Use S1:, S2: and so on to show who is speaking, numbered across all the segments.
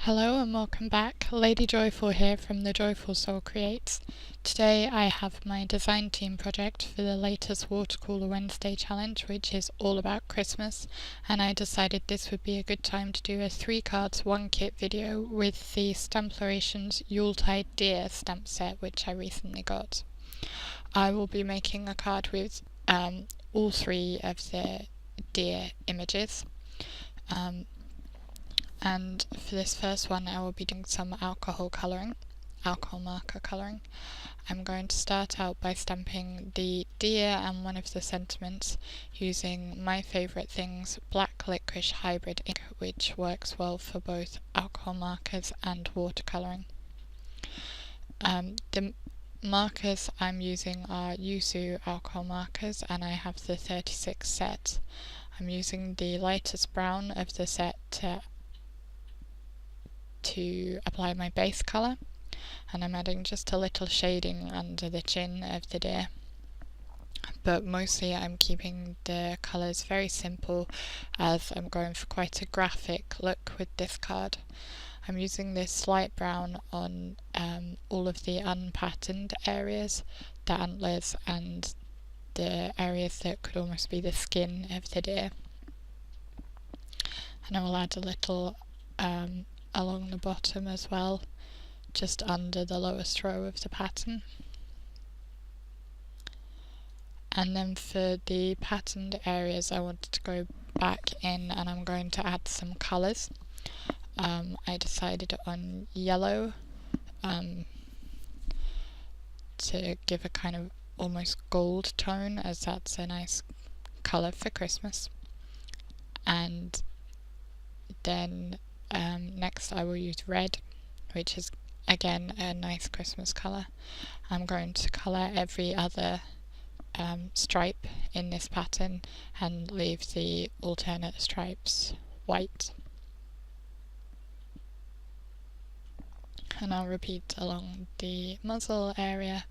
S1: Hello and welcome back, Lady Joyful here from the Joyful Soul Creates. Today I have my design team project for the latest Watercooler Wednesday challenge, which is all about Christmas, and I decided this would be a good time to do a 3 cards 1 kit video with the STAMPlorations Yuletide Deer stamp set, which I recently got. I will be making a card with all 3 of the deer images. And for this first one I will be doing some alcohol marker colouring. I'm going to start out by stamping the deer and one of the sentiments using my favourite things, black licorice hybrid ink, which works well for both alcohol markers and watercolouring. The markers I'm using are Yosoo alcohol markers, and I have the 36 set. I'm using the lightest brown of the set to apply my base colour, and I'm adding just a little shading under the chin of the deer, but mostly I'm keeping the colours very simple as I'm going for quite a graphic look with this card. I'm using this light brown on all of the unpatterned areas, the antlers and the areas that could almost be the skin of the deer, and I will add a little along the bottom as well, just under the lowest row of the pattern. And then for the patterned areas I wanted to go back in and I'm going to add some colours. I decided on yellow to give a kind of almost gold tone, as that's a nice colour for Christmas. And then next I will use red, which is again a nice Christmas colour. I'm going to colour every other stripe in this pattern and leave the alternate stripes white. And I'll repeat along the muzzle area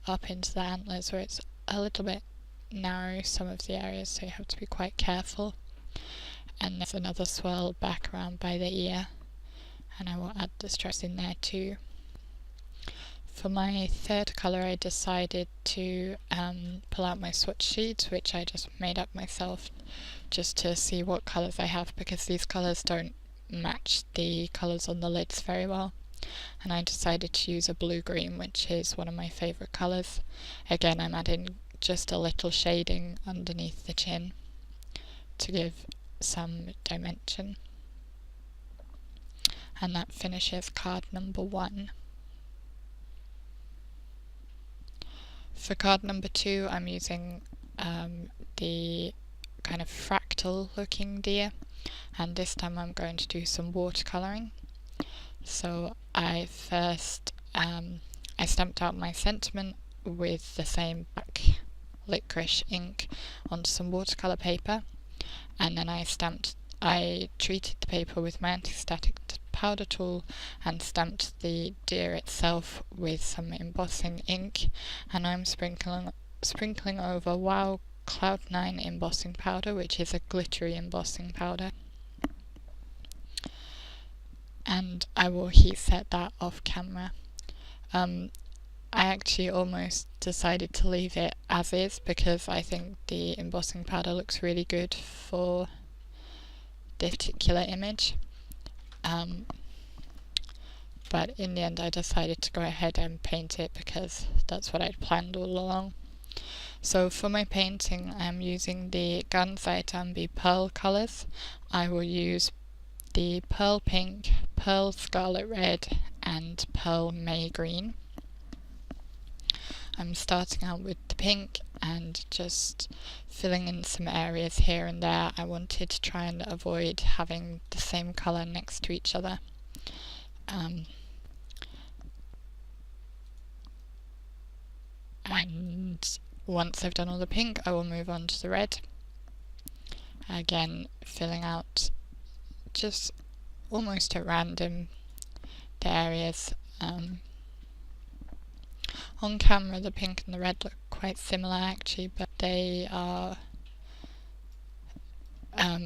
S1: up into the antlers, where it's a little bit narrow some of the areas, so you have to be quite careful. And there's another swirl back around by the ear, and I will add the stripes in there too. For my third colour I decided to pull out my swatch sheets, which I just made up myself just to see what colours I have, because these colours don't match the colours on the lids very well. And I decided to use a blue-green, which is one of my favourite colours. Again, I'm adding just a little shading underneath the chin to give some dimension, and that finishes card number 1. For card number 2 I'm using the kind of fractal looking deer, and this time I'm going to do some watercolouring. So I first I stamped out my sentiment with the same black licorice ink onto some watercolour paper, and then I treated the paper with my anti-static powder tool and stamped the deer itself with some embossing ink, and I'm sprinkling over Wow Cloud9 embossing powder, which is a glittery embossing powder, and I will heat set that off camera. I actually almost decided to leave it as is because I think the embossing powder looks really good for this particular image, but in the end I decided to go ahead and paint it because that's what I'd planned all along. So for my painting I'm using the Gansai Tambi pearl colours. I will use the pearl pink, pearl scarlet red and pearl May green. I'm starting out with the pink and just filling in some areas here and there. I wanted to try and avoid having the same colour next to each other. And once I've done all the pink I will move on to the red. Again, filling out just almost at random the areas. On camera the pink and the red look quite similar actually, but they are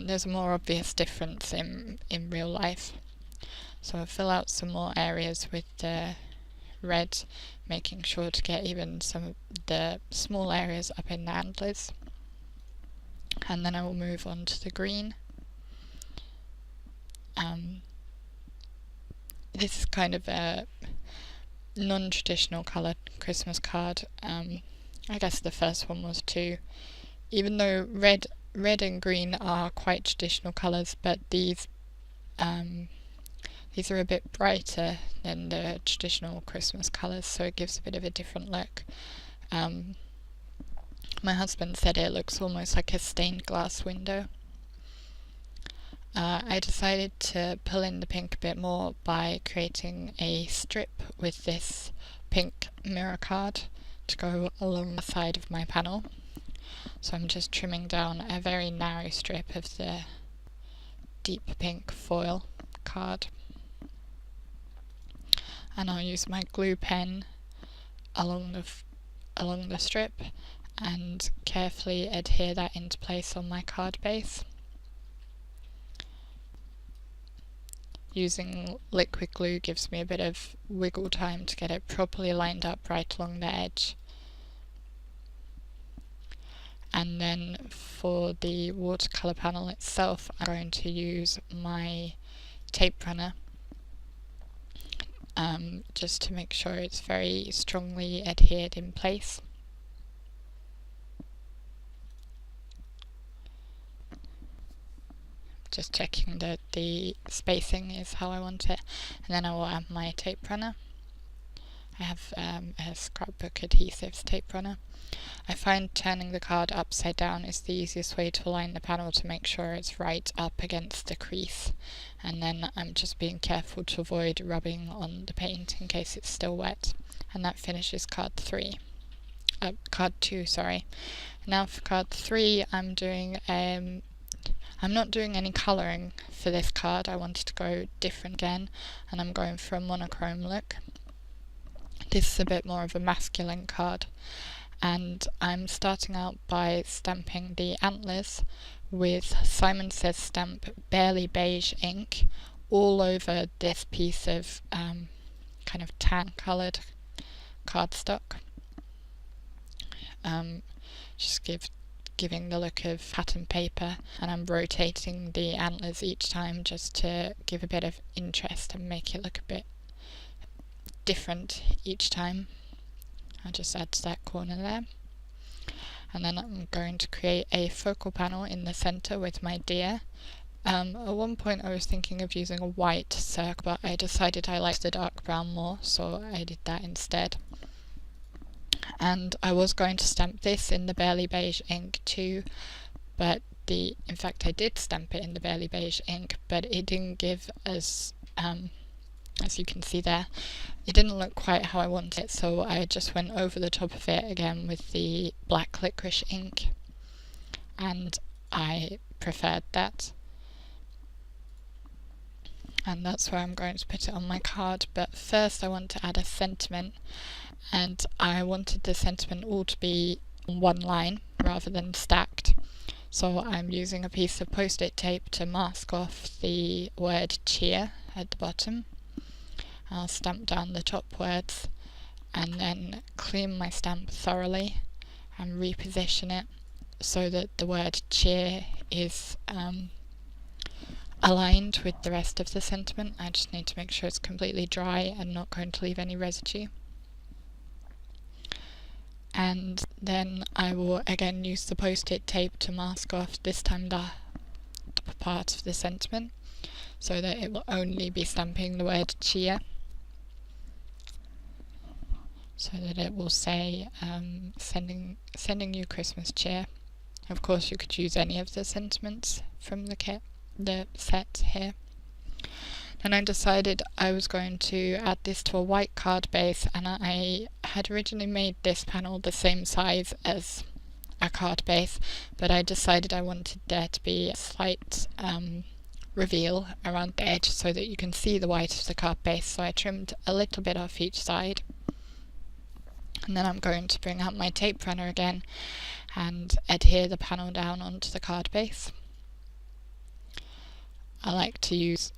S1: there's a more obvious difference in real life. So I'll fill out some more areas with the red, making sure to get even some of the small areas up in the antlers. And then I will move on to the green. This is kind of a non-traditional coloured Christmas card. I guess the first one was too. Even though red and green are quite traditional colours, but these are a bit brighter than the traditional Christmas colours, so it gives a bit of a different look. My husband said it looks almost like a stained glass window. I decided to pull in the pink a bit more by creating a strip with this pink mirror card to go along the side of my panel. So I'm just trimming down a very narrow strip of the deep pink foil card. And I'll use my glue pen along the strip and carefully adhere that into place on my card base. Using liquid glue gives me a bit of wiggle time to get it properly lined up right along the edge. And then for the watercolour panel itself, I'm going to use my tape runner just to make sure it's very strongly adhered in place. Just checking that the spacing is how I want it, and then I will add my tape runner. I have a Scrapbook Adhesives tape runner. I find turning the card upside down is the easiest way to align the panel to make sure it's right up against the crease, and then I'm just being careful to avoid rubbing on the paint in case it's still wet. And that finishes card 2, sorry. Now for card 3 I'm not doing any colouring for this card. I wanted to go different again, and I'm going for a monochrome look. This is a bit more of a masculine card, and I'm starting out by stamping the antlers with Simon Says Stamp Barely Beige ink all over this piece of kind of tan coloured cardstock. Just giving the look of pattern paper, and I'm rotating the antlers each time just to give a bit of interest and make it look a bit different each time. I'll just add to that corner there, and then I'm going to create a focal panel in the centre with my deer. At one point I was thinking of using a white circle, but I decided I liked the dark brown more, so I did that instead. And I was going to stamp this in the Barely Beige ink too, but in fact I did stamp it in the Barely Beige ink, but it didn't give as you can see there, it didn't look quite how I wanted it, so I just went over the top of it again with the black Licorice ink, and I preferred that. And that's where I'm going to put it on my card, but first I want to add a sentiment, and I wanted the sentiment all to be on one line rather than stacked. So I'm using a piece of post-it tape to mask off the word cheer at the bottom. I'll stamp down the top words and then clean my stamp thoroughly and reposition it so that the word cheer is aligned with the rest of the sentiment. I just need to make sure it's completely dry and not going to leave any residue. And then I will again use the post-it tape to mask off, this time the top part of the sentiment, so that it will only be stamping the word cheer, so that it will say sending you Christmas cheer. Of course you could use any of the sentiments from the kit, the set here. And I decided I was going to add this to a white card base, and I had originally made this panel the same size as a card base, but I decided I wanted there to be a slight reveal around the edge so that you can see the white of the card base, so I trimmed a little bit off each side. And then I'm going to bring out my tape runner again and adhere the panel down onto the card base. I like to use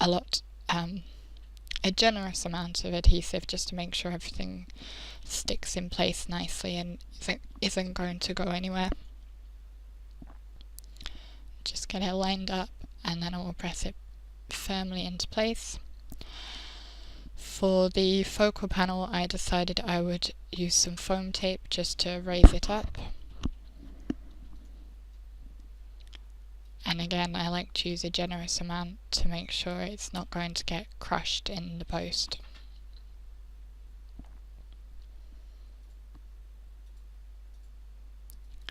S1: a lot a generous amount of adhesive just to make sure everything sticks in place nicely and isn't going to go anywhere. Just get it lined up and then I will press it firmly into place. For the focal panel, I decided I would use some foam tape just to raise it up. And again, I like to use a generous amount to make sure it's not going to get crushed in the post.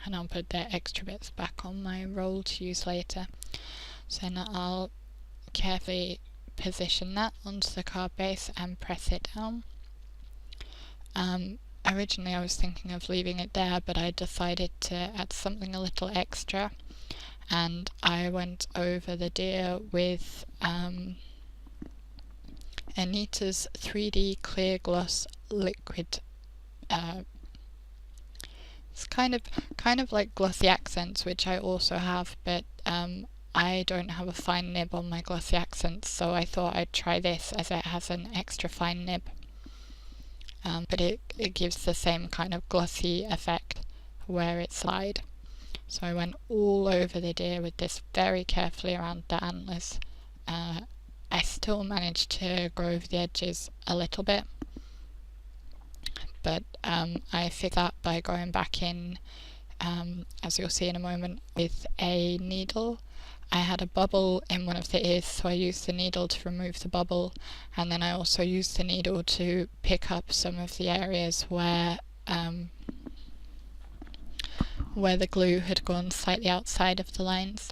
S1: And I'll put the extra bits back on my roll to use later. So now I'll carefully position that onto the card base and press it down. Originally I was thinking of leaving it there, but I decided to add something a little extra, and I went over the deer with Anita's 3D clear gloss liquid. It's kind of like glossy accents, which I also have, but I don't have a fine nib on my glossy accents, so I thought I'd try this as it has an extra fine nib. But it gives the same kind of glossy effect where it's slide. So I went all over the deer with this very carefully around the antlers. I still managed to go over the edges a little bit, but I fixed that by going back in, as you'll see in a moment, with a needle. I had a bubble in one of the ears, so I used the needle to remove the bubble, and then I also used the needle to pick up some of the areas where the glue had gone slightly outside of the lines.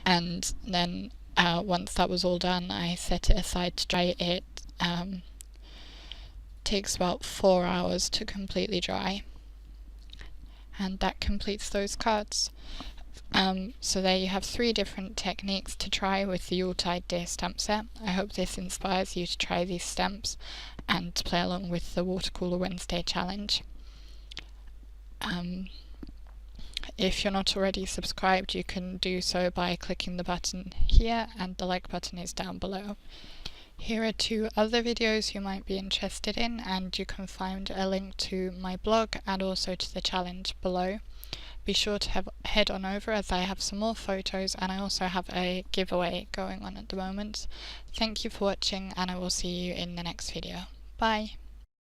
S1: And then once that was all done, I set it aside to dry. It takes about 4 hours to completely dry, and that completes those cards. So there you have 3 different techniques to try with the Yuletide Deer stamp set. I hope this inspires you to try these stamps and to play along with the Watercooler Wednesday challenge. If you're not already subscribed, you can do so by clicking the button here, and the like button is down below. Here are 2 other videos you might be interested in, and you can find a link to my blog and also to the challenge below. Be sure to head on over, as I have some more photos and I also have a giveaway going on at the moment. Thank you for watching, and I will see you in the next video. Bye!